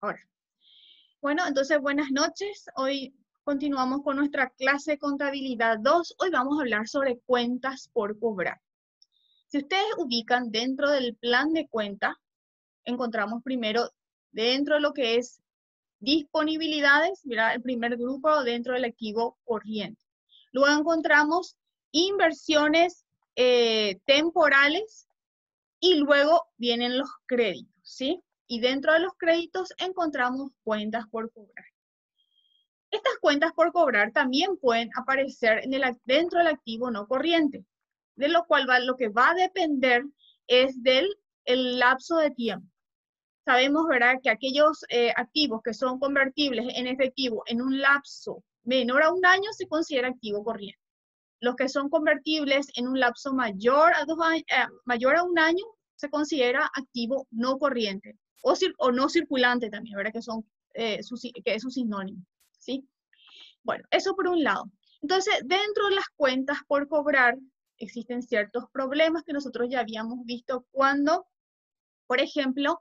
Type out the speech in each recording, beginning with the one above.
Ahora. Bueno, entonces buenas noches. Hoy continuamos con nuestra clase de contabilidad 2. Hoy vamos a hablar sobre cuentas por cobrar. Si ustedes ubican dentro del plan de cuenta, encontramos primero dentro de lo que es disponibilidades, mira, el primer grupo dentro del activo corriente. Luego encontramos inversiones temporales y luego vienen los créditos, ¿sí? Y dentro de los créditos encontramos cuentas por cobrar. Estas cuentas por cobrar también pueden aparecer dentro del activo no corriente, de lo cual lo que va a depender es del lapso de tiempo. Sabemos, ¿verdad?, que aquellos activos que son convertibles en efectivo en un lapso menor a un año se considera activo corriente. Los que son convertibles en un lapso mayor a un año se considera activo no corriente o no circulante también, ¿verdad?, que es su sinónimo, ¿sí? Bueno, eso por un lado. Entonces, dentro de las cuentas por cobrar existen ciertos problemas que nosotros ya habíamos visto cuando, por ejemplo,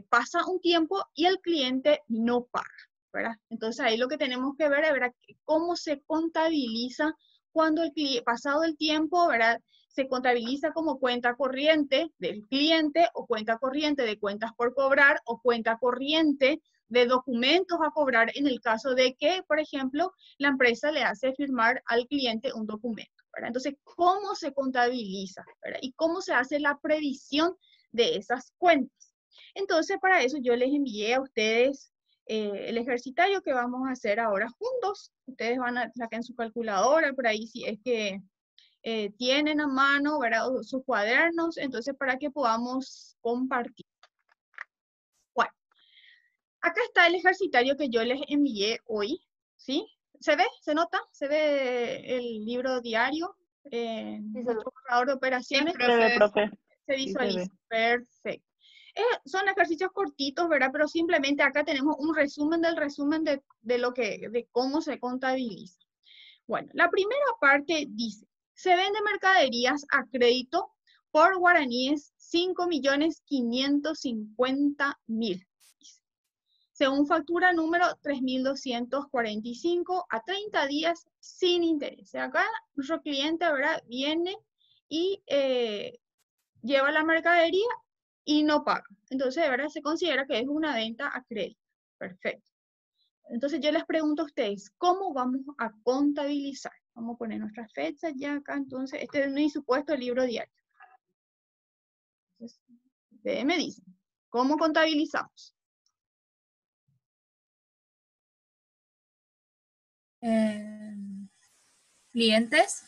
pasa un tiempo y el cliente no paga, ¿verdad? Entonces ahí lo que tenemos que ver es, ¿verdad?, cómo se contabiliza cuando pasado el tiempo, ¿verdad?, se contabiliza como cuenta corriente del cliente o cuenta corriente de cuentas por cobrar o cuenta corriente de documentos a cobrar en el caso de que, por ejemplo, la empresa le hace firmar al cliente un documento, ¿verdad? Entonces, ¿cómo se contabiliza, ¿verdad? Y cómo se hace la previsión de esas cuentas. Entonces, para eso yo les envié a ustedes el ejercitario que vamos a hacer ahora juntos. Ustedes van a sacar en su calculadora, por ahí si es que tienen a mano, ¿verdad?, sus cuadernos, entonces para que podamos compartir. Bueno, acá está el ejercitario que yo les envié hoy, ¿sí? ¿Se ve? ¿Se nota? ¿Se ve el libro diario? Nuestro borrador de operaciones. Se ve, profe. Se Sí, visualiza. se ve. Perfecto. Son ejercicios cortitos, ¿verdad? Pero simplemente acá tenemos un resumen del resumen de cómo se contabiliza. Bueno, la primera parte dice, se vende mercaderías a crédito por guaraníes 5.550.000. Según factura número 3.245 a 30 días sin interés. Acá nuestro cliente, ¿verdad?, viene y lleva la mercadería y no paga. Entonces, de verdad, se considera que es una venta a crédito. Perfecto. Entonces, yo les pregunto a ustedes, ¿cómo vamos a contabilizar? Vamos a poner nuestras fechas ya acá. Entonces, este es mi supuesto libro diario. Entonces, ustedes me dicen, ¿cómo contabilizamos? Clientes,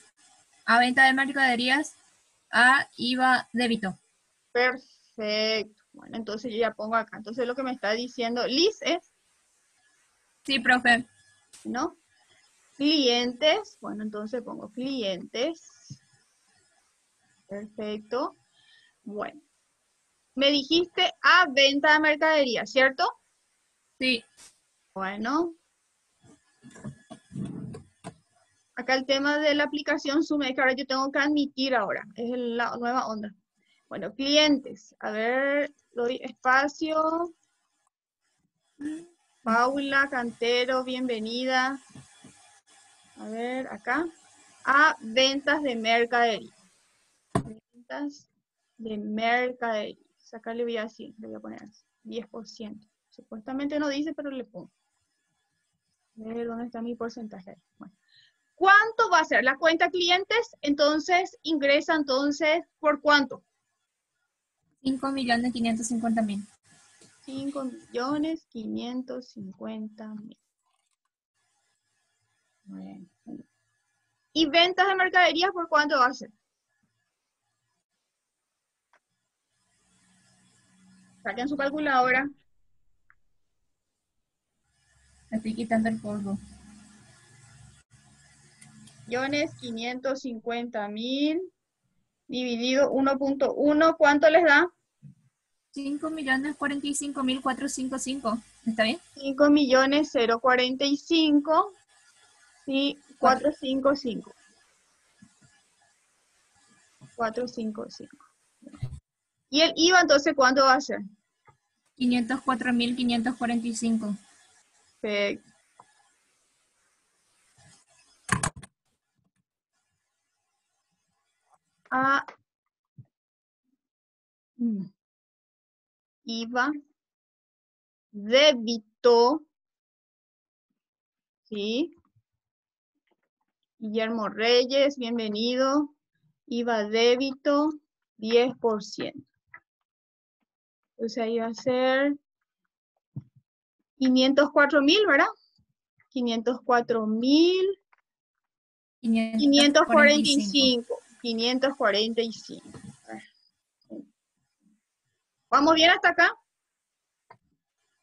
a venta de mercaderías, a IVA débito. Perfecto. Bueno, entonces yo ya pongo acá. Entonces, lo que me está diciendo Liz es, Sí, profe. ¿no? Clientes. Bueno, entonces pongo clientes. Perfecto. Bueno. Me dijiste a venta de mercadería, ¿cierto? Sí. Bueno. Acá el tema de la aplicación Zoom es que ahora yo tengo que admitir ahora. Es la nueva onda. Bueno, clientes. A ver, doy espacio. Paula Cantero, bienvenida. A ver, acá. A ventas de mercadería. Ventas de mercadería. Acá le voy a decir, le voy a poner 10%. Supuestamente no dice, pero le pongo. A ver, ¿dónde está mi porcentaje? Bueno. ¿Cuánto va a ser la cuenta clientes? Entonces, ingresa entonces, ¿por cuánto? 5.550.000. 5.550.000. Bueno. ¿Y ventas de mercaderías por cuánto va a ser? Saquen su calculadora. Estoy quitando el polvo. 550.000 dividido 1.1, ¿cuánto les da? 5.045.455. ¿Está bien? 5.045.045 y 455. 455. ¿Y el IVA entonces cuánto va a ser? 504.545. Perfecto. A IVA, débito, ¿sí? Guillermo Reyes, bienvenido. IVA débito, 10%. Entonces ahí va a ser 504.000, ¿verdad? 504.000. 545. 545. ¿Vamos bien hasta acá?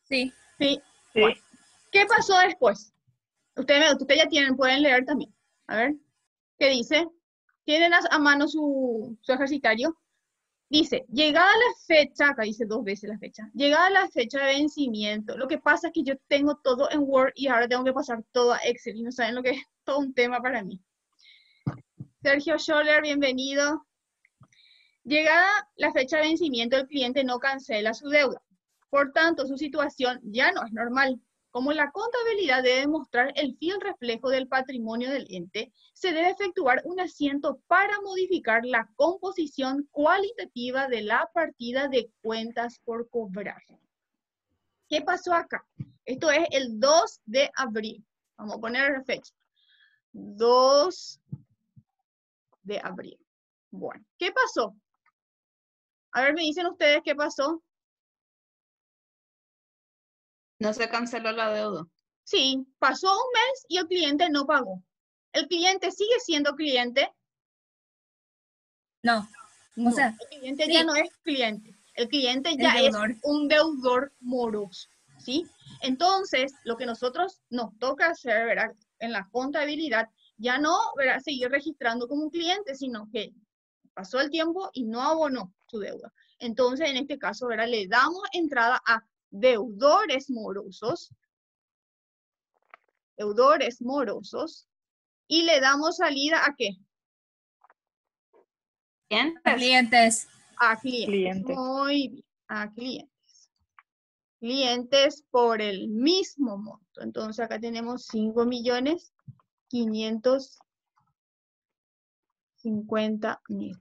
Sí. Sí. Sí. Bueno, ¿qué pasó después? Ustedes ya tienen, pueden leer también. A ver, ¿qué dice? ¿Tienen a mano su ejercitario? Dice, llegada la fecha, acá dice 2 veces la fecha, llegada la fecha de vencimiento. Lo que pasa es que yo tengo todo en Word y ahora tengo que pasar todo a Excel y no saben lo que es todo un tema para mí. Sergio Scholler, bienvenido. Llegada la fecha de vencimiento, el cliente no cancela su deuda. Por tanto, su situación ya no es normal. Como la contabilidad debe mostrar el fiel reflejo del patrimonio del ente, se debe efectuar un asiento para modificar la composición cualitativa de la partida de cuentas por cobrar. ¿Qué pasó acá? Esto es el 2 de abril. Vamos a poner la fecha. 2 de abril. Bueno, ¿qué pasó? A ver, me dicen ustedes qué pasó. No se canceló la deuda. Sí, pasó un mes y el cliente no pagó. ¿El cliente sigue siendo cliente? No. No, O sea, el cliente sí, ya no es cliente. El cliente ya el es deudor. un deudor moroso, ¿sí? Entonces, lo que nosotros nos toca hacer, ¿verdad? En la contabilidad, ya no, ¿verdad? Seguir registrando como un cliente, sino que pasó el tiempo y no abonó su deuda. Entonces, en este caso, ¿verdad? Le damos entrada a deudores morosos, y le damos salida ¿a qué? Clientes. A clientes. Muy bien, a clientes. Clientes por el mismo monto. Entonces acá tenemos 5.550.000.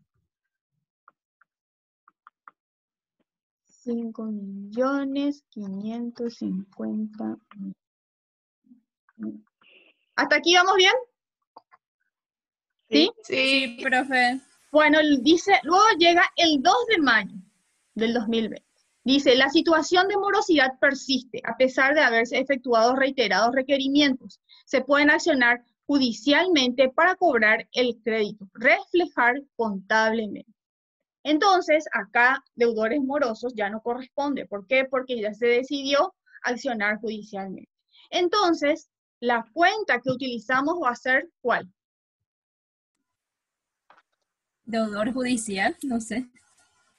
5.550.000. ¿Hasta aquí vamos bien? ¿Sí? Sí, profe. Bueno, dice, luego llega el 2 de mayo del 2020. Dice, la situación de morosidad persiste a pesar de haberse efectuado reiterados requerimientos. Se pueden accionar judicialmente para cobrar el crédito, reflejar contablemente. Entonces, acá deudores morosos ya no corresponde. ¿Por qué? Porque ya se decidió accionar judicialmente. Entonces, la cuenta que utilizamos va a ser ¿cuál? Deudor judicial, no sé.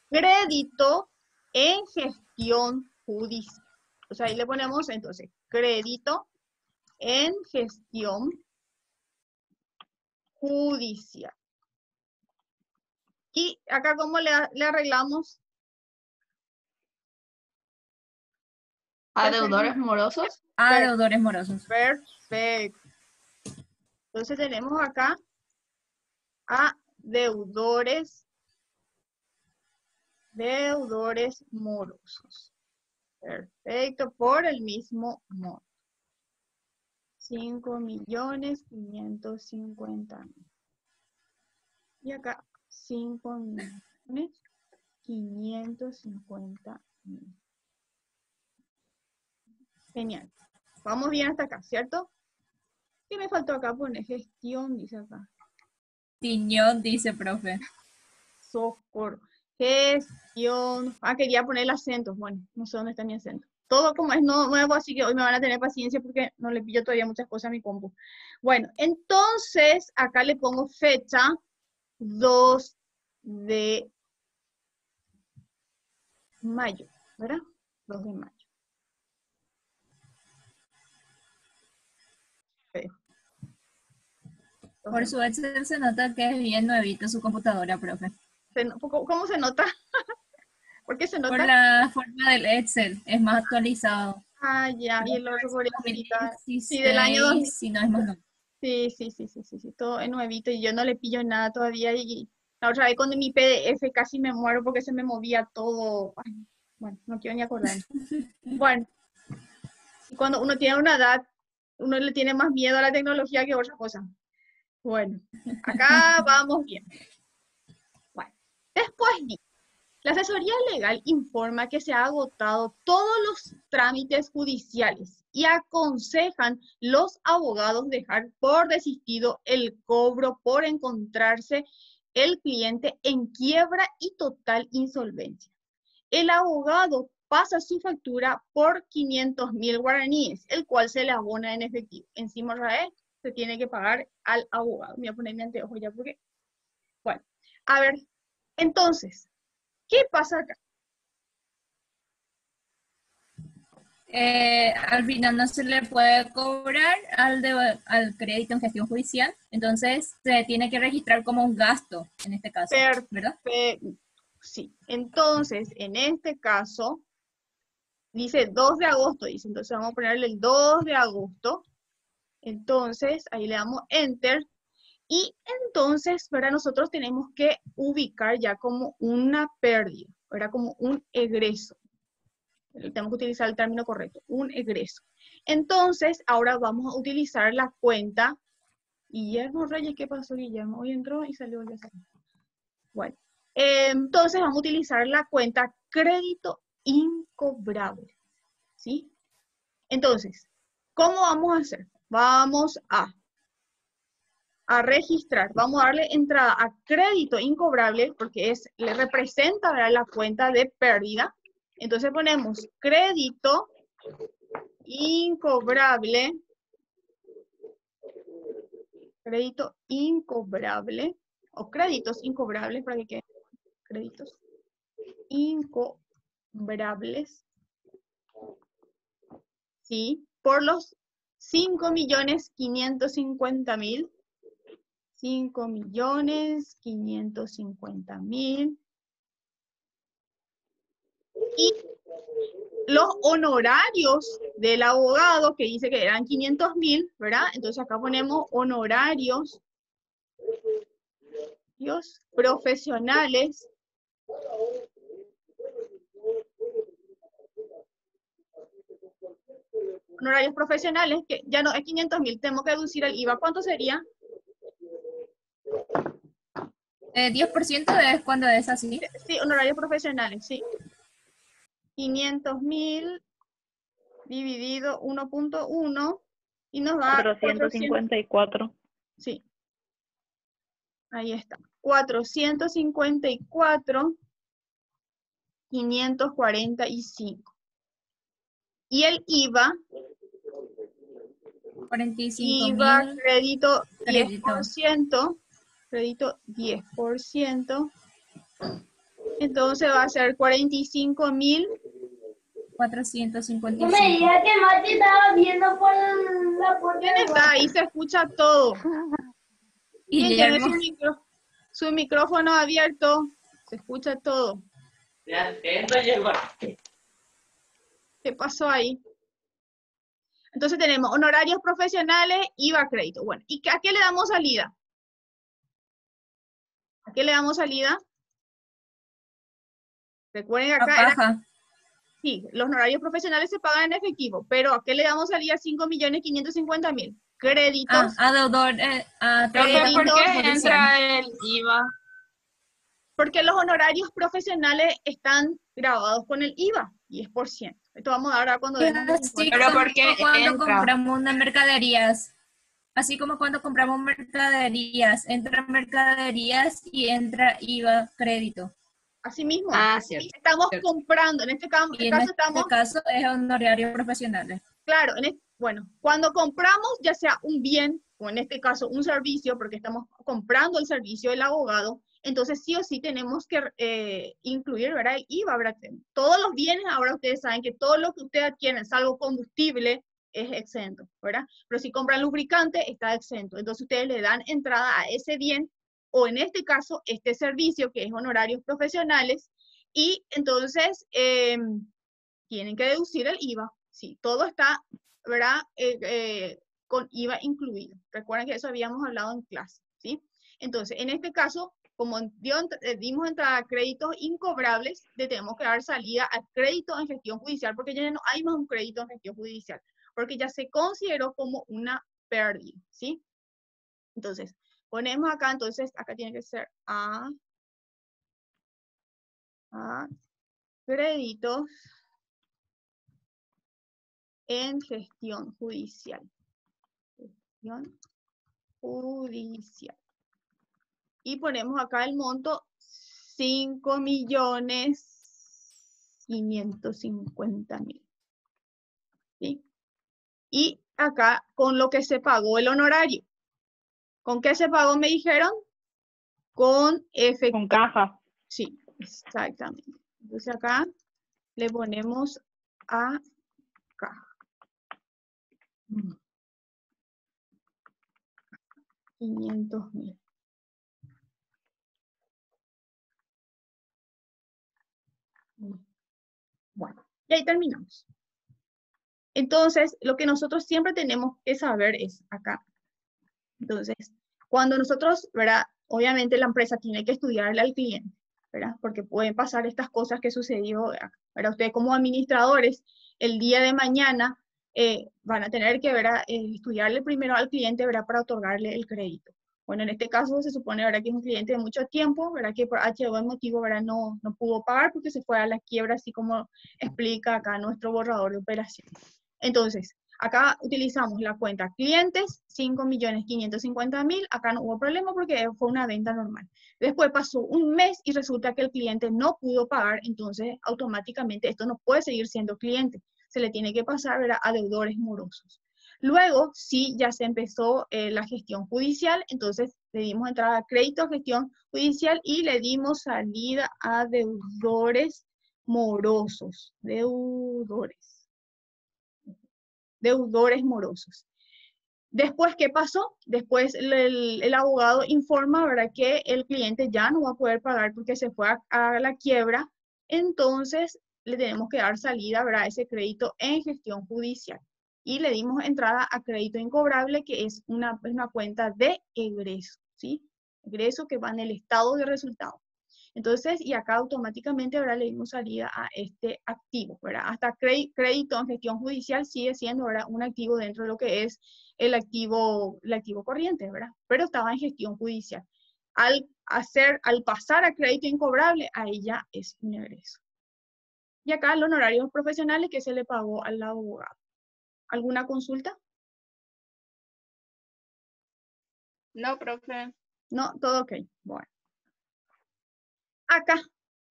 Crédito en gestión judicial. O sea, ahí le ponemos entonces crédito en gestión judicial. Y acá, ¿cómo le arreglamos? ¿A deudores morosos? A deudores morosos. Perfecto. Entonces tenemos acá a deudores morosos. Perfecto, por el mismo monto. 5.550.000. Y acá 5.550.000. Genial. Vamos bien hasta acá, ¿cierto? ¿Qué me faltó acá? Pone gestión, dice acá. Tiñón, dice profe. Socorro. Gestión. Ah, quería poner el acento. Bueno, no sé dónde está mi acento. Todo como es nuevo, así que hoy me van a tener paciencia porque no le pillo todavía muchas cosas a mi compu. Bueno, entonces acá le pongo fecha 2 de mayo, ¿verdad? 2 de mayo. Por su Excel se nota que es bien nuevito su computadora, profe. ¿Cómo se nota? ¿Por qué se Por nota? la forma del Excel, es más actualizado. Ah, ya, y el otro pobrecita. Sí, del año 2000. 2016, si no es más nuevo. Sí, todo es nuevito y yo no le pillo nada todavía y la otra vez con mi PDF casi me muero porque se me movía todo. Ay, bueno, no quiero ni acordarme. Bueno, y cuando uno tiene una edad, uno le tiene más miedo a la tecnología que a otra cosa. Bueno, acá vamos bien. Bueno, después la asesoría legal informa que se han agotado todos los trámites judiciales y aconsejan los abogados dejar por desistido el cobro por encontrarse el cliente en quiebra y total insolvencia. El abogado pasa su factura por 500.000 guaraníes, el cual se le abona en efectivo. Encima, Rae, se tiene que pagar al abogado. Me voy a poner mi anteojo ya porque... Bueno, a ver, entonces, ¿qué pasa acá? Al final no se le puede cobrar al crédito en gestión judicial, entonces se tiene que registrar como un gasto en este caso, ¿verdad? Sí, entonces, en este caso, dice 2 de agosto, dice, entonces vamos a ponerle el 2 de agosto, entonces ahí le damos Enter, y entonces, ¿verdad? Nosotros tenemos que ubicar ya como una pérdida, ¿verdad? Como un egreso. Tenemos que utilizar el término correcto, un egreso. Entonces, ahora vamos a utilizar la cuenta. Guillermo Reyes, ¿qué pasó, Guillermo? Hoy entró y salió ya salió. Bueno, entonces vamos a utilizar la cuenta crédito incobrable, ¿sí? Entonces, ¿cómo vamos a hacer? Vamos a registrar, vamos a darle entrada a crédito incobrable porque le representa, ¿verdad?, la cuenta de pérdida. Entonces ponemos crédito incobrable, o créditos incobrables, para que queden créditos incobrables, ¿sí? Por los 5.550.000, 5.550.000, y los honorarios del abogado, que dice que eran 500.000, ¿verdad? Entonces acá ponemos honorarios profesionales, que ya no es 500.000, tenemos que deducir el IVA. ¿Cuánto sería? 10% es cuando es así. Sí, honorarios profesionales, sí. 500.000 dividido 1.1 y nos da 454. Sí. Ahí está. 454, 545. Y el IVA, 45.000 crédito crédito. 10%, crédito 10%, entonces va a ser 45.000. 455. No me digas que Mati estaba viendo por la puerta. ¿Quién está ahí? Se escucha todo. ¿Quién tiene Guillermo. su micrófono abierto? Se escucha todo. ¿Qué pasó ahí? Entonces tenemos honorarios profesionales, IVA, crédito. Bueno, ¿y a qué le damos salida? ¿A qué le damos salida? Recuerden que acá sí, los honorarios profesionales se pagan en efectivo, pero ¿a qué le damos salida? 5.550.000. Créditos. A deudor. Profe, ¿por qué entra el IVA? Porque los honorarios profesionales están grabados con el IVA, 10%. Esto vamos a ver ahora cuando vemos los Así Pero como ¿por qué cuando entra? compramos unas mercaderías. Así como cuando compramos mercaderías, entra mercaderías y entra IVA crédito. Así mismo. Cierto. Estamos comprando, en este caso, Y en este caso es honorarios profesionales. Claro, bueno, cuando compramos ya sea un bien, o en este caso un servicio, porque estamos comprando el servicio del abogado, entonces sí o sí tenemos que incluir, ¿verdad?, el IVA, ¿verdad? Todos los bienes, ahora ustedes saben que todo lo que ustedes adquieren, salvo combustible, es exento, ¿verdad? Pero si compran lubricante, está exento. Entonces ustedes le dan entrada a ese bien, o en este caso, este servicio, que es honorarios profesionales, Y entonces tienen que deducir el IVA. Sí, todo está, ¿verdad? Con IVA incluido. Recuerden que eso habíamos hablado en clase, ¿sí? Entonces, en este caso, como dimos entrada a créditos incobrables, le tenemos que dar salida al crédito en gestión judicial, porque ya no hay más un crédito en gestión judicial, porque ya se consideró como una pérdida, ¿sí? Entonces, ponemos acá, entonces, acá tiene que ser a créditos en gestión judicial. Gestión judicial. Y ponemos acá el monto 5.550.000. ¿Sí? Y acá con lo que se pagó el honorario. ¿Con qué se pagó, me dijeron? Con efectivo. Con caja. Sí, exactamente. Entonces acá le ponemos a caja. 500.000. Bueno, y ahí terminamos. Entonces, lo que nosotros siempre tenemos que saber es acá. Entonces, cuando nosotros, ¿verdad? Obviamente la empresa tiene que estudiarle al cliente, ¿verdad? Porque pueden pasar estas cosas que sucedió, ¿verdad? Ustedes como administradores, el día de mañana van a tener que, ¿verdad? Estudiarle primero al cliente, ¿verdad? Para otorgarle el crédito. Bueno, en este caso se supone, ¿verdad? Que es un cliente de mucho tiempo, ¿verdad? Que por H o motivo, ¿verdad? No pudo pagar porque se fue a la quiebra, así como explica acá nuestro borrador de operación. Entonces, acá utilizamos la cuenta clientes, 5.550.000, acá no hubo problema porque fue una venta normal. Después pasó un mes y resulta que el cliente no pudo pagar, entonces automáticamente esto no puede seguir siendo cliente, se le tiene que pasar, ¿verdad? A deudores morosos. Luego, sí, ya se empezó la gestión judicial, entonces le dimos entrada a crédito a gestión judicial y le dimos salida a deudores morosos, deudores morosos. Después, ¿qué pasó? Después el abogado informa, ¿verdad? Que el cliente ya no va a poder pagar porque se fue a la quiebra, entonces le tenemos que dar salida, ¿verdad? A ese crédito en gestión judicial. Y le dimos entrada a crédito incobrable, que es una cuenta de egreso, ¿sí? Egreso que va en el estado de resultado. Entonces, y acá automáticamente ahora le dimos salida a este activo, ¿verdad? Hasta crédito en gestión judicial sigue siendo, ¿verdad? Un activo dentro de lo que es el activo corriente, ¿verdad? Pero estaba en gestión judicial. Al pasar a crédito incobrable, ahí ya es un egreso. Y acá los honorarios profesionales que se le pagó al abogado. ¿Alguna consulta? No, profe. No, todo ok. Bueno. Acá,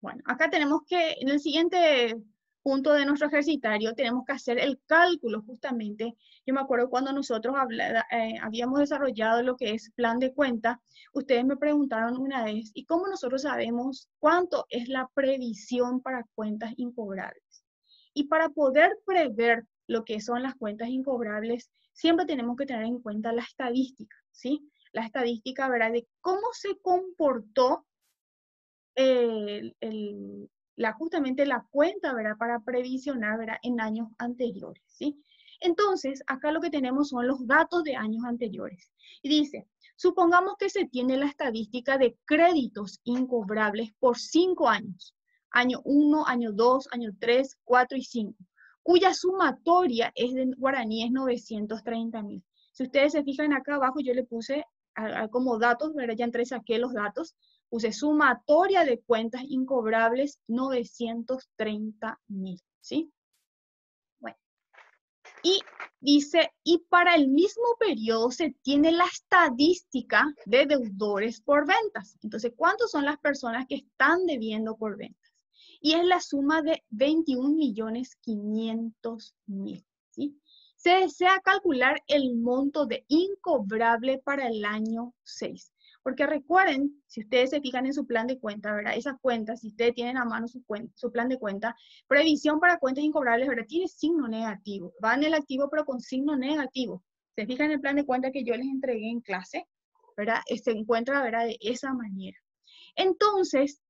bueno, acá tenemos que, en el siguiente punto de nuestro ejercitario, tenemos que hacer el cálculo justamente. Yo me acuerdo cuando nosotros habíamos desarrollado lo que es plan de cuenta, ustedes me preguntaron una vez, ¿y cómo nosotros sabemos cuánto es la previsión para cuentas incobrables? Y para poder prever lo que son las cuentas incobrables, siempre tenemos que tener en cuenta la estadística, ¿sí? La estadística, ¿verdad? De cómo se comportó justamente la cuenta, ¿verdad? Para previsionar, ¿verdad? En años anteriores, ¿sí? Entonces, acá lo que tenemos son los datos de años anteriores. Y dice, supongamos que se tiene la estadística de créditos incobrables por 5 años. Año 1, año 2, año 3, 4 y 5, cuya sumatoria es de guaraníes 930.000. Si ustedes se fijan acá abajo, yo le puse como datos, ¿verdad? Ya entré, saqué los datos. Puse sumatoria de cuentas incobrables 930.000, ¿sí? Bueno. Y dice, y para el mismo periodo se tiene la estadística de deudores por ventas. Entonces, ¿cuántas son las personas que están debiendo por ventas? Y es la suma de 21.500.000, ¿sí? Se desea calcular el monto de incobrable para el año 6. Porque recuerden, si ustedes se fijan en su plan de cuenta, ¿verdad? Esa cuenta, si ustedes tienen a mano su plan de cuenta, previsión para cuentas incobrables, ¿verdad? Tiene signo negativo. Va en el activo, pero con signo negativo. Se fijan en el plan de cuenta que yo les entregué en clase, ¿verdad? Se encuentra, ¿verdad? De esa manera. Entonces,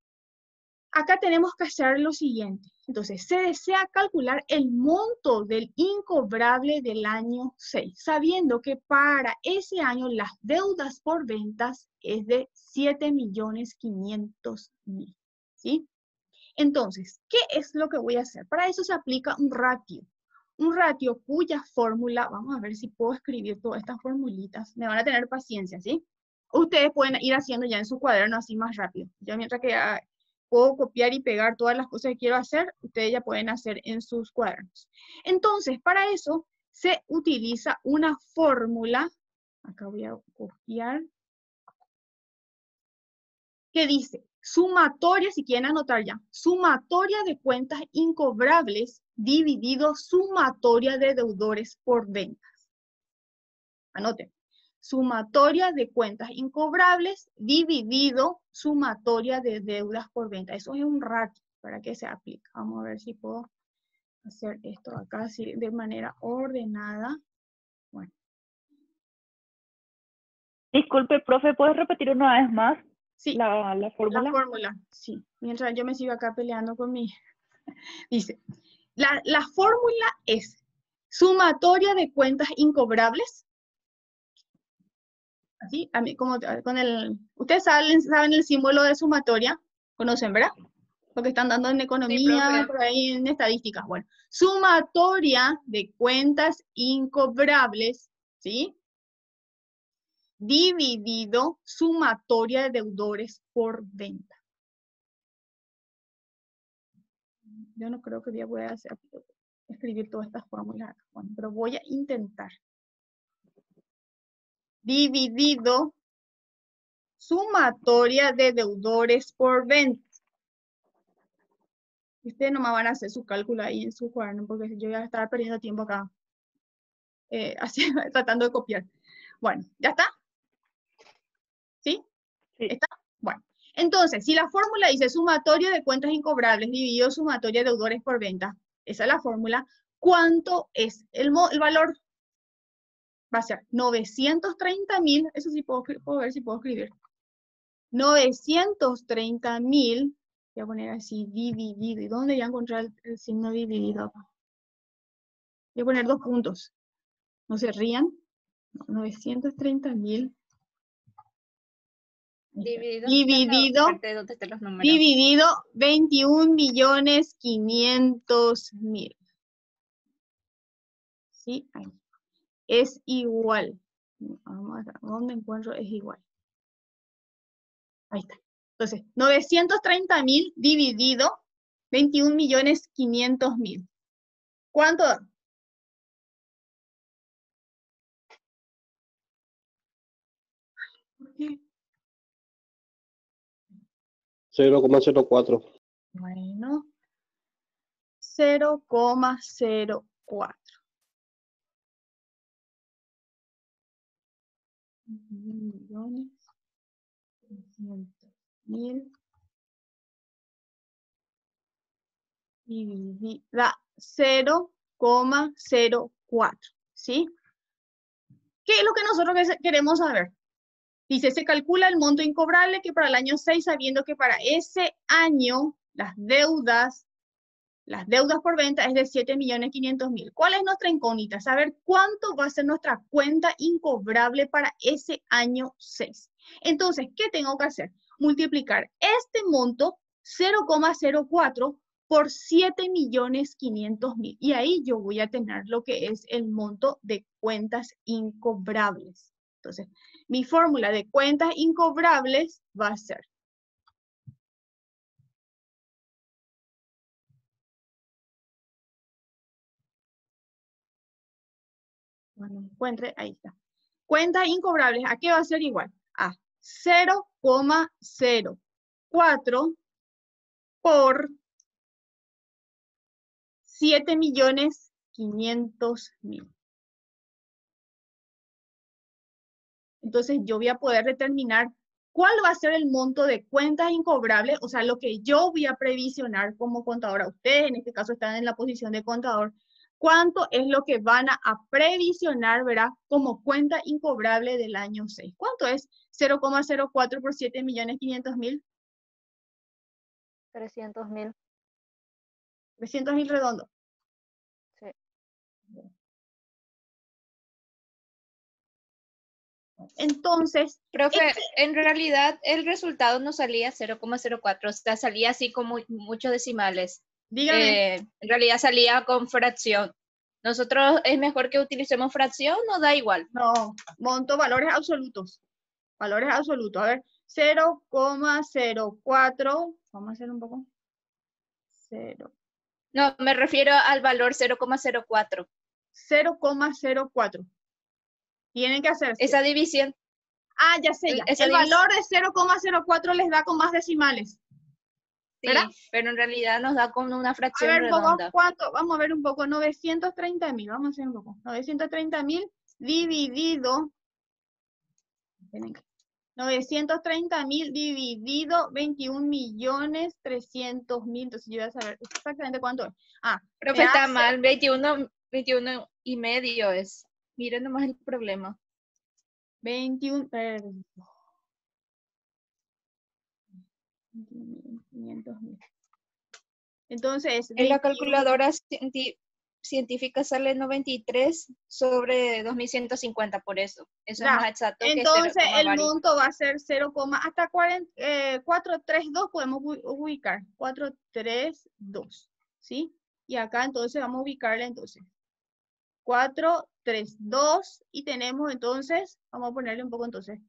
acá tenemos que hacer lo siguiente. Entonces, se desea calcular el monto del incobrable del año 6, sabiendo que para ese año las deudas por ventas es de 7.500.000, ¿sí? Entonces, ¿qué es lo que voy a hacer? Para eso se aplica un ratio. Un ratio cuya fórmula, vamos a ver si puedo escribir todas estas formulitas. Me van a tener paciencia, ¿sí? Ustedes pueden ir haciendo ya en su cuaderno así más rápido. Yo mientras que puedo copiar y pegar todas las cosas que quiero hacer, ustedes ya pueden hacer en sus cuadernos. Entonces, para eso se utiliza una fórmula. Acá voy a copiar. Que dice, sumatoria, si quieren anotar ya, sumatoria de cuentas incobrables dividido sumatoria de deudores por ventas. Anoten, sumatoria de cuentas incobrables dividido sumatoria de deudas por ventas. Eso es un ratio para que se aplique. Vamos a ver si puedo hacer esto acá así de manera ordenada. Bueno. Disculpe, profe, ¿puedes repetir una vez más? Sí, la fórmula. La fórmula, sí. Mientras yo me sigo acá peleando con mi... Dice, la fórmula es sumatoria de cuentas incobrables. Así, como con el... Ustedes saben el símbolo de sumatoria, conocen, ¿verdad? Lo que están dando en economía, sí, por ahí en estadística. Bueno, sumatoria de cuentas incobrables, ¿sí? Dividido sumatoria de deudores por venta. Yo no creo que voy a poder escribir todas estas fórmulas. Bueno, pero voy a intentar. Dividido sumatoria de deudores por venta. Ustedes nomás van a hacer su cálculo ahí en su cuaderno, porque yo voy a estar perdiendo tiempo acá. Tratando de copiar. Bueno, ¿ya está? ¿Sí? Sí. ¿Está? Bueno. Entonces, si la fórmula dice sumatoria de cuentas incobrables dividido sumatoria de deudores por venta, esa es la fórmula, ¿cuánto es el valor? Va a ser 930.000, eso sí puedo ver si puedo escribir. 930.000, voy a poner así, dividido. ¿Y dónde voy a encontrar el signo dividido acá? Voy a poner 2 puntos. No se rían. 930.000. Dividido 21.500.000. ¿Sí? Ahí. Es igual. Vamos a ver, ¿dónde encuentro? Es igual. Ahí está. Entonces, 930.000 dividido 21.500.000. ¿Cuánto da? ¿Por qué? 0,04. Bueno, 0,04. Millones, 300.000 dividida 0,04, ¿sí? ¿Qué es lo que nosotros queremos saber? Dice, se calcula el monto incobrable que para el año 6, sabiendo que para ese año las deudas por venta es de 7.500.000. ¿Cuál es nuestra incógnita? Saber cuánto va a ser nuestra cuenta incobrable para ese año 6. Entonces, ¿qué tengo que hacer? Multiplicar este monto 0,04 por 7.500.000. Y ahí yo voy a tener lo que es el monto de cuentas incobrables. Entonces, mi fórmula de cuentas incobrables va a ser cuando encuentre, ahí está. Cuentas incobrables, ¿a qué va a ser igual? A 0,04 por 7.500.000. Entonces yo voy a poder determinar cuál va a ser el monto de cuentas incobrables, o sea, lo que yo voy a previsionar como contadora. Ustedes en este caso están en la posición de contador. ¿Cuánto es lo que van a previsionar, ¿verdad? Como cuenta incobrable del año 6. ¿Cuánto es 0,04 por 7.500.000? 300.000. 300.000 redondo. Sí. Entonces, Profe, en realidad el resultado no salía 0,04, o sea, salía así con muchos decimales. dígame, En realidad salía con fracción. Nosotros es mejor que utilicemos fracción, nos da igual. no, monto valores absolutos. Valores absolutos. A ver, 0,04. Vamos a hacer un poco. 0. No, me refiero al valor 0,04. 0,04. Tienen que hacerse. Esa división, Ah, ya sé, ya. esa El valor de 0,04 les da con más decimales. sí, ¿verdad? pero en realidad nos da con una A fracción ver un poco, redonda. ¿cuánto? Vamos a ver un poco. 930.000. Vamos a hacer un poco. 930.000 dividido. 930.000 dividido 21.300.000. Entonces yo voy a saber exactamente cuánto es. Ah, Profe, me está hace mal, 21 y medio es. Miren nomás el problema. 21. Perdón. 500.000. Entonces, En la 21. calculadora científica sale 93 sobre 2150, por eso. Eso es Ya. más exacto que 0, Entonces, el varios. monto va a ser 0, hasta 432 podemos ubicar. 432, ¿sí? Y acá entonces vamos a ubicarle entonces. 432 y tenemos entonces, vamos a ponerle un poco entonces.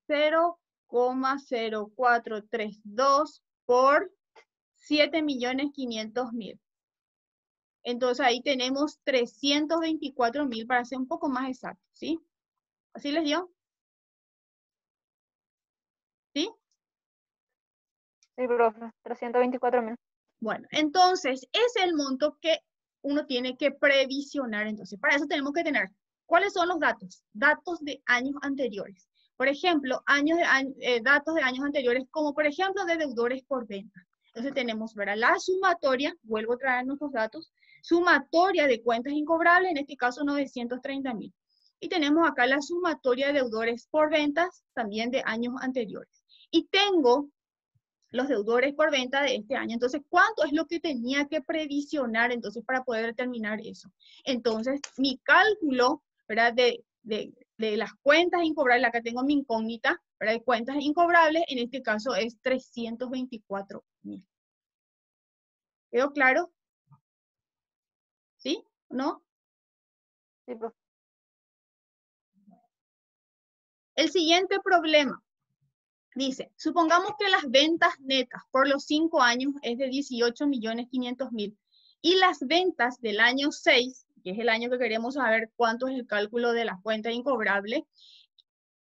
0,0432 por 7.500.000. Entonces ahí tenemos 324.000 para ser un poco más exacto, ¿sí? ¿Así les dio? ¿Sí? Sí, profe, 324.000. Bueno, entonces es el monto que uno tiene que previsionar. Entonces, para eso tenemos que tener, ¿cuáles son los datos? Datos de años anteriores. Por ejemplo, datos de años anteriores, como por ejemplo de deudores por venta. Entonces tenemos, ¿verdad? La sumatoria, vuelvo a traer nuestros datos, sumatoria de cuentas incobrables, en este caso 930.000. Y tenemos acá la sumatoria de deudores por ventas, también de años anteriores. Y tengo los deudores por venta de este año. Entonces, ¿cuánto es lo que tenía que previsionar entonces para poder determinar eso? Entonces, mi cálculo, ¿verdad? De las cuentas incobrables, acá tengo mi incógnita, ¿verdad? De cuentas incobrables, en este caso es 324.000. ¿Quedó claro? ¿Sí? ¿No? Sí, profe. El siguiente problema. Dice, supongamos que las ventas netas por los 5 años es de 18.500.000 y las ventas del año 6, que es el año que queremos saber cuánto es el cálculo de la cuenta incobrable,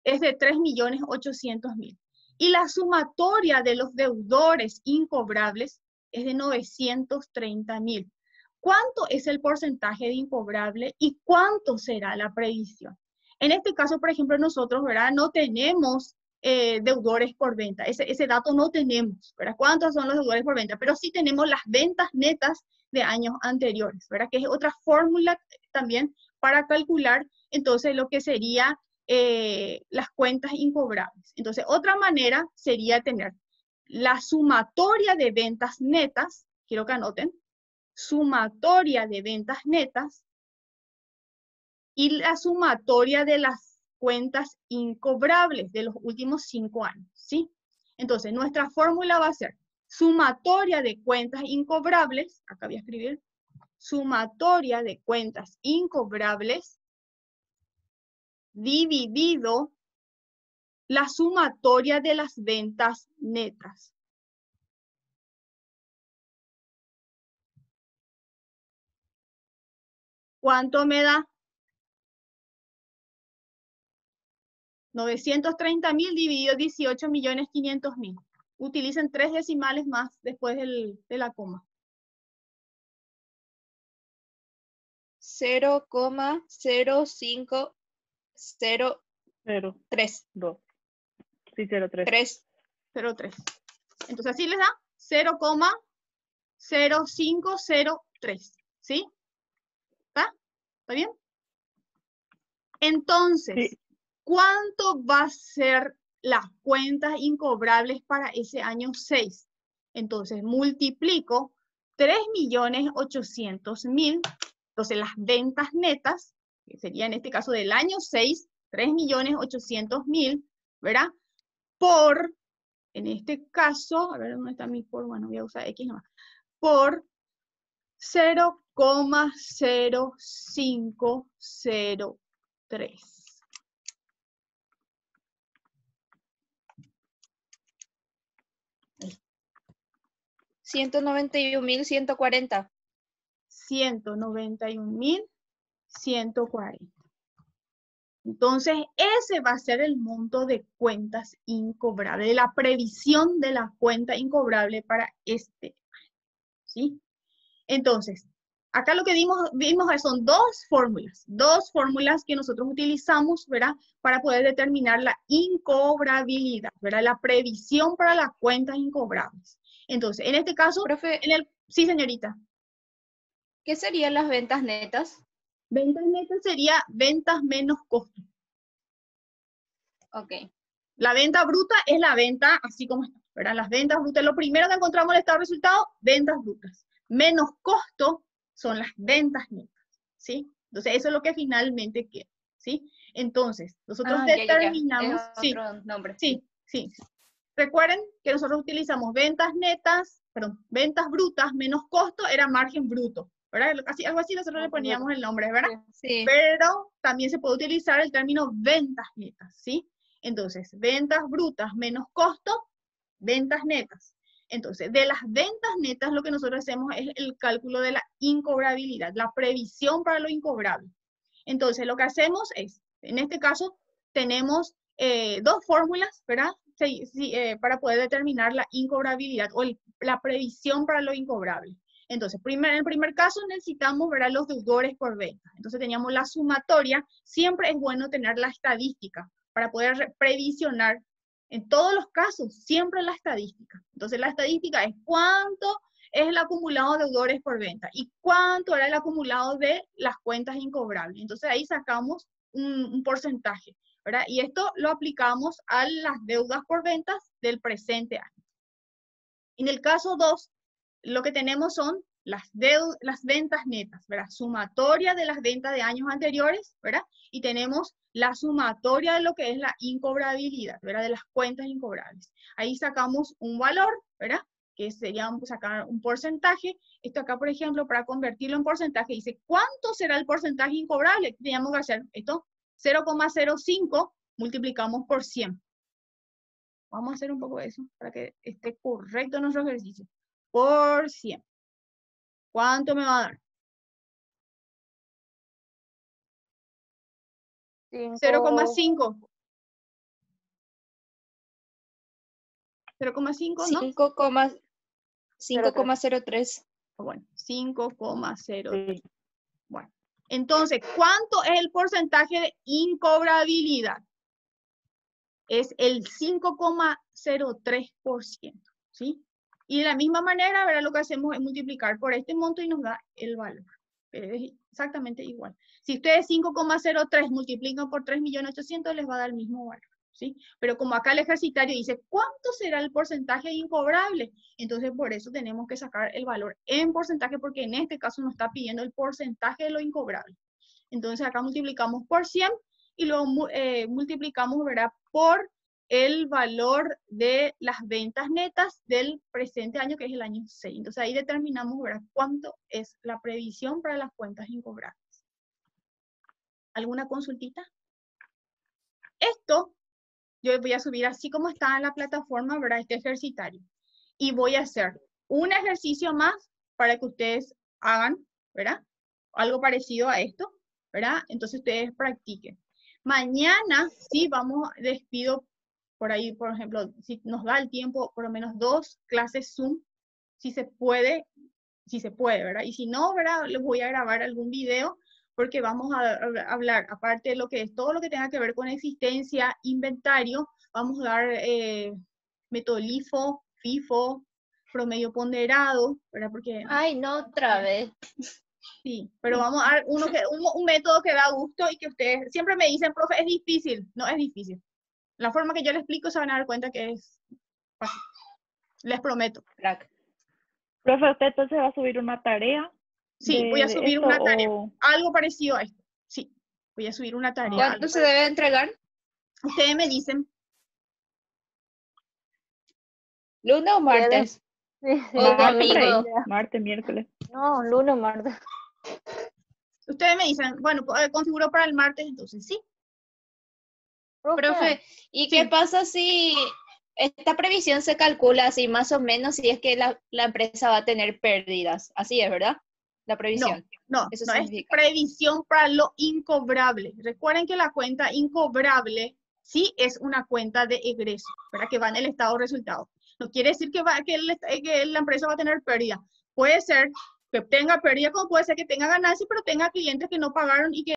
es de 3.800.000. Y la sumatoria de los deudores incobrables es de 930.000. ¿Cuánto es el porcentaje de incobrable y cuánto será la previsión? En este caso, por ejemplo, nosotros, ¿verdad? No tenemos deudores por venta. Ese dato no tenemos, ¿verdad? ¿Cuántos son los deudores por venta? Pero sí tenemos las ventas netas de años anteriores, ¿verdad? Que es otra fórmula también para calcular entonces lo que sería las cuentas incobrables. Entonces, otra manera sería tener la sumatoria de ventas netas, quiero que anoten, sumatoria de ventas netas y la sumatoria de las cuentas incobrables de los últimos 5 años, ¿sí? Entonces, nuestra fórmula va a ser sumatoria de cuentas incobrables, acá voy a escribir, sumatoria de cuentas incobrables dividido la sumatoria de las ventas netas. ¿Cuánto me da? 930.000 dividido 18.500.000. Utilicen 3 decimales más después de la coma. 0,0503. 2. Sí, 03. 3. 0,3. Entonces así les da 0,0503. ¿Sí? ¿Está? ¿Está bien? Entonces, Sí. ¿cuánto va a ser las cuentas incobrables para ese año 6? Entonces multiplico 3.800.000, entonces las ventas netas, que sería en este caso del año 6, 3.800.000, ¿verdad? Por, en este caso, a ver dónde está mi por, bueno, voy a usar X nomás, por 0,0503. $191.140. 191.140. Entonces, ese va a ser el monto de cuentas incobrables, de la previsión de la cuenta incobrable para este año, ¿sí? Entonces, acá lo que vimos son dos fórmulas que nosotros utilizamos, ¿verdad? Para poder determinar la incobrabilidad, ¿verdad? La previsión para las cuentas incobrables. Entonces, en este caso, Profe, sí, señorita. ¿qué serían las ventas netas? Ventas netas sería ventas menos costo. Ok. La venta bruta es la venta así como está, ¿verdad? Las ventas brutas, lo primero que encontramos en el estado de resultados, ventas brutas. Menos costo son las ventas netas, ¿sí? Entonces, eso es lo que finalmente queda, ¿sí? Entonces, nosotros determinamos... Es otro nombre. Sí. Recuerden que nosotros utilizamos ventas netas, perdón, ventas brutas menos costo era margen bruto, ¿verdad? Algo así nosotros le poníamos el nombre, ¿verdad? Sí. Pero también se puede utilizar el término ventas netas, ¿sí? Entonces, ventas brutas menos costo, ventas netas. Entonces, de las ventas netas lo que nosotros hacemos es el cálculo de la incobrabilidad, la previsión para lo incobrable. Entonces, lo que hacemos es, en este caso, tenemos dos fórmulas, ¿verdad? Para poder determinar la incobrabilidad o la previsión para lo incobrable. Entonces, en el primer caso necesitamos ver a los deudores por venta. Entonces teníamos la sumatoria. Siempre es bueno tener la estadística para poder previsionar en todos los casos, siempre la estadística. Entonces la estadística es cuánto es el acumulado de deudores por venta y cuánto era el acumulado de las cuentas incobrables. Entonces ahí sacamos un porcentaje, ¿verdad? Y esto lo aplicamos a las deudas por ventas del presente año. En el caso 2, lo que tenemos son las ventas netas, ¿verdad? Sumatoria de las ventas de años anteriores, ¿verdad? Y tenemos la sumatoria de lo que es la incobrabilidad, ¿verdad? De las cuentas incobrables. Ahí sacamos un valor, ¿verdad? Que sería sacar un porcentaje. Esto acá, por ejemplo, para convertirlo en porcentaje, dice, ¿cuánto será el porcentaje incobrable? Teníamos que hacer esto, 0,05 multiplicamos por 100. Vamos a hacer un poco de eso para que esté correcto nuestro ejercicio. Por 100. ¿Cuánto me va a dar? 0,5. 0,5, ¿no? 5,03. Bueno, 5,03. Sí. Bueno, entonces, ¿cuánto es el porcentaje de incobrabilidad? Es el 5,03%, ¿sí? Y de la misma manera, ¿verdad? Lo que hacemos es multiplicar por este monto y nos da el valor. Pero es exactamente igual. Si ustedes 5,03 multiplican por 3.800.000, les va a dar el mismo valor, ¿sí? Pero como acá el ejercitario dice, ¿cuánto será el porcentaje incobrable? Entonces, por eso tenemos que sacar el valor en porcentaje, porque en este caso nos está pidiendo el porcentaje de lo incobrable. Entonces, acá multiplicamos por 100 y luego multiplicamos, ¿verdad? Por el valor de las ventas netas del presente año, que es el año 6. Entonces ahí determinamos, ¿verdad?, cuánto es la previsión para las cuentas incobrables. ¿Alguna consultita? Esto yo voy a subir así como está en la plataforma, ¿verdad?, este ejercitario. Y voy a hacer un ejercicio más para que ustedes hagan, ¿verdad?, algo parecido a esto, ¿verdad? Entonces ustedes practiquen. Mañana sí les pido por ahí, por ejemplo, si nos da el tiempo, por lo menos 2 clases Zoom, si se puede, ¿verdad? Y si no, ¿verdad? Les voy a grabar algún video, porque vamos a hablar, aparte de lo que es todo lo que tenga que ver con existencia, inventario, vamos a dar método LIFO, FIFO, promedio ponderado, ¿verdad? Porque... Ay, no, otra vez. Sí, pero vamos a dar un método que da gusto y que ustedes siempre me dicen, profe, es difícil. No es difícil. La forma que yo les explico se van a dar cuenta que es fácil. les prometo. Crack. Profe, ¿usted entonces va a subir una tarea? Sí, voy a subir esto una tarea, o- algo parecido a esto. Sí, voy a subir una tarea. ¿Cuánto algo se debe entregar? Ustedes me dicen, ¿Lunes o martes? Sí, O martes, por ahí. domingo. Martes, miércoles. No, lunes, martes. ustedes me dicen, bueno, configuro para el martes, entonces sí. Profe, ¿y qué Sí. pasa si esta previsión se calcula así más o menos si es que la empresa va a tener pérdidas? Así es, ¿verdad? La previsión. No, Eso no es significa. previsión para lo incobrable. Recuerden que la cuenta incobrable sí es una cuenta de egreso, para que va en el estado de resultados. No quiere decir que la empresa va a tener pérdida. Puede ser que tenga pérdida, como puede ser que tenga ganancia, pero tenga clientes que no pagaron y que